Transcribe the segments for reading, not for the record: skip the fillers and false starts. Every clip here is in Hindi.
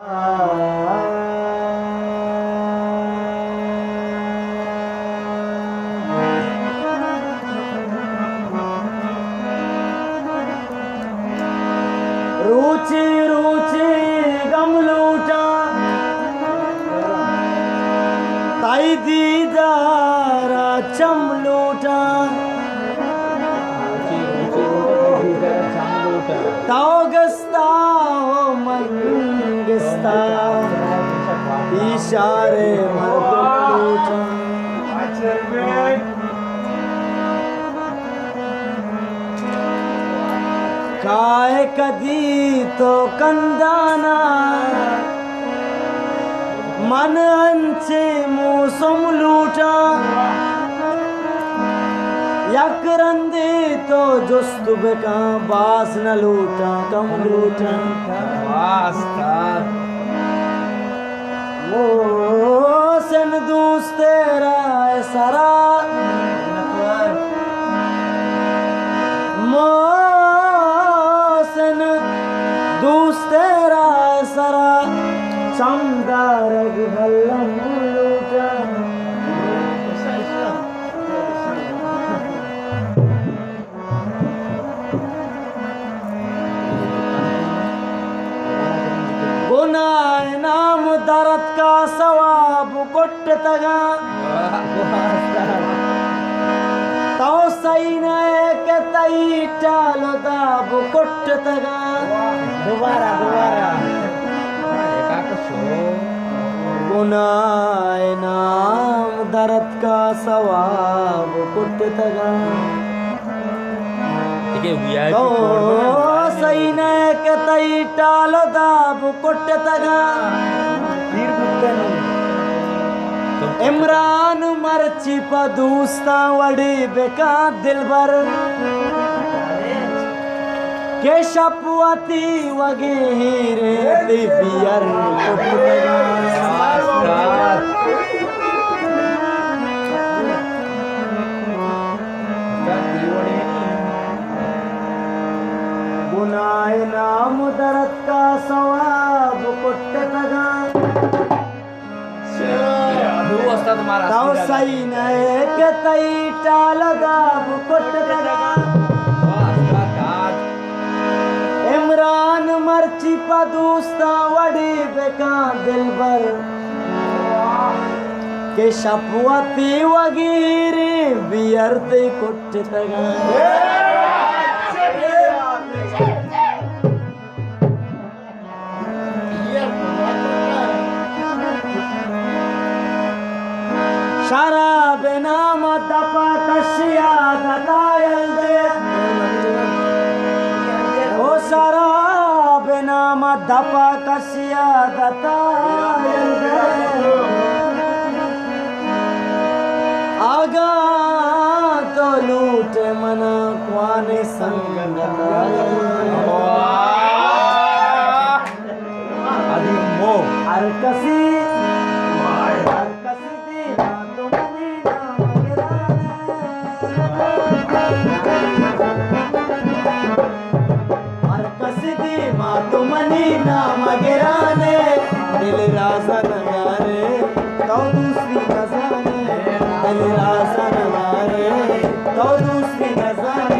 रुचि रुचि गम लूटा ताई दीदारा चम लूटा ताओ गस्ता हो मंगिस्ता इशारे मर्दम लूटा काय कदी तो कंदाना मन अंचे मौसम लूटा यकरंदे तो जुस्तु बेका बास न लूटा कम लूटा वो सन दूस तेरा सरा मोसन दूस तेरा सरा चमदार हल्लम लूटा गुनाह नाम दरद का सवाब कोट तगा तो सही नए के तई टालो दाब कोट तगा दोबारा गुनाह नाम दरद का सवाब कोट तगा तो सही नए के तई टालो दाब कोट तगा इमरान मर्ची पदूस्ता वड़ी बेका दिलबर के शपवती वगे हीरे बियर गुनाह नाम दरद का सवाब कुट तगा ताऊ सही नए के तई टाल दाब कुट तगा इमरान मर्ची पदूस्ता वड़ी बेका दिलबर के शपवती वगीरी बियरते कुट तगा शराब नाम दपा कशिया दतायल दे ओ शराब नाम दपा कशिया दतायल दे आगा तो लूटे मना क्वाने संग आदि मो हर कसी तुमनी नाम गिराने दिल रासन मारे तो दूसरी गजाने दिल रासन मारे तो दूसरी गजाने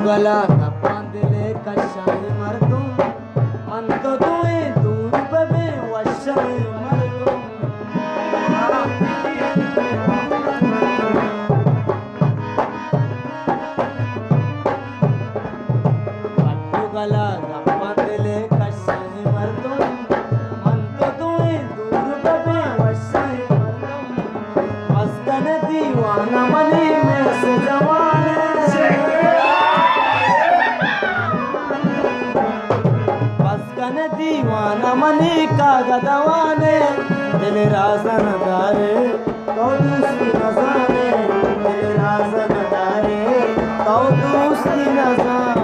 गला कपांदले कशाई मर्दू अंत तुए दूर बबे वशाई मर्दू गला कपांदले कशाई मर्दू अंत तुए दूर बबे वशाई दिल राज़न दारे तो दोस्ती न जाने, दिल राज़न दारे तो दोस्ती न जाने।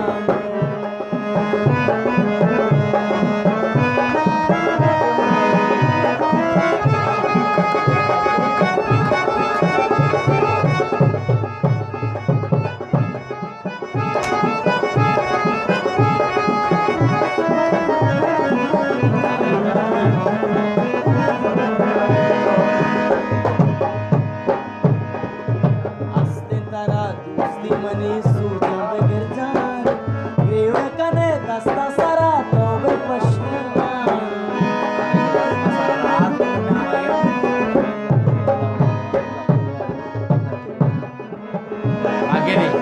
मनी सूझा बगैर जान ग्रेवे कने दस्ता सारा तो बे पश्चिमान आगे नहीं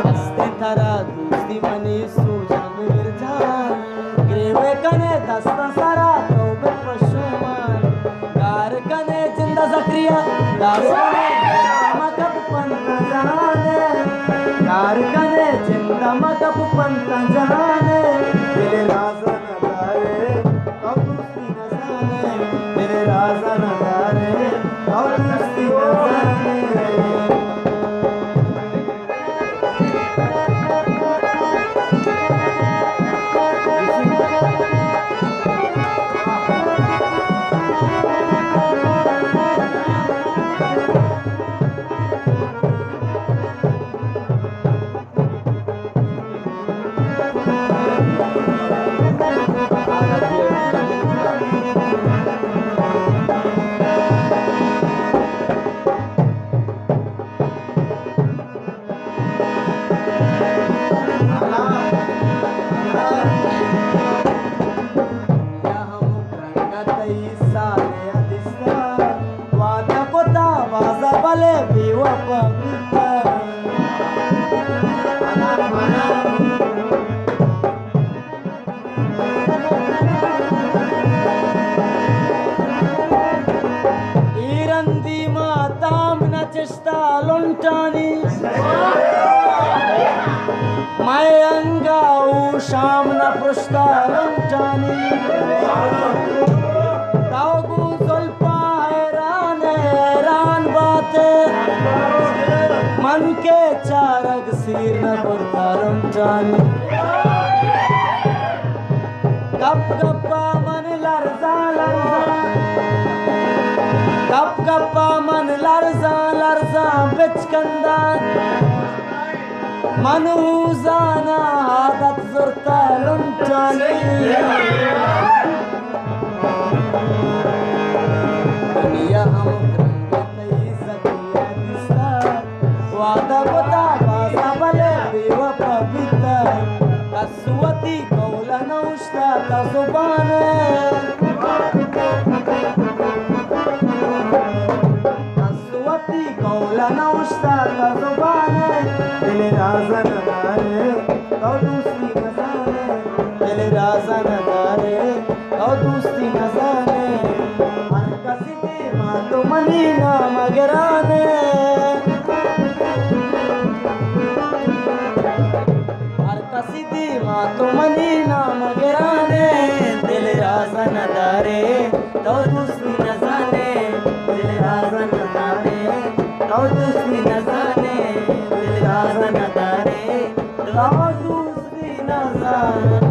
हंसते तारा दोस्ती मनी सूझा बगैर जान ग्रेवे कने दस्ता सारा तो बे पश्चिमान कने जिंदा ज़क्रिया दासोने मकब पंत जाने, यार कने जिंदा मकब पंत जाने, दिल राज़न दारे और दोस्ती न जाने, दिल राज़न दारे और दोस्ती न जाने। शाम न पृष्ठानी तागू स्वल्पा हैरान हैरान बाते मन के चारग सिर न पड़तारंटानी कप कप्पा मन लरजा लरजा कप कप्पा मन लरजा लरजा बिचकंदा मनूजाना आदत ज़ुरता लुंटानी दुनिया हम रंगतई सकिया दिस्ता वादा बता बासा बले बेवफा बिता कसवती कौला नौश्ता का ज़ुबान कसवती कौला नौश्ता का ज़ुबान दिल राज़न दारे तो दोस्ती न जाने, दिल राज़न दारे तो दोस्ती न जाने। हर कसी दे माँ तो मनी ना मगराने, हर कसी दे माँ तो मनी ना मगराने, दिल राज़न दारे तो दोस्ती न जाने, दिल राज़न दारे तो दोस्ती न जाने, दिल राज़न दारे तो दोस्ती न जाने।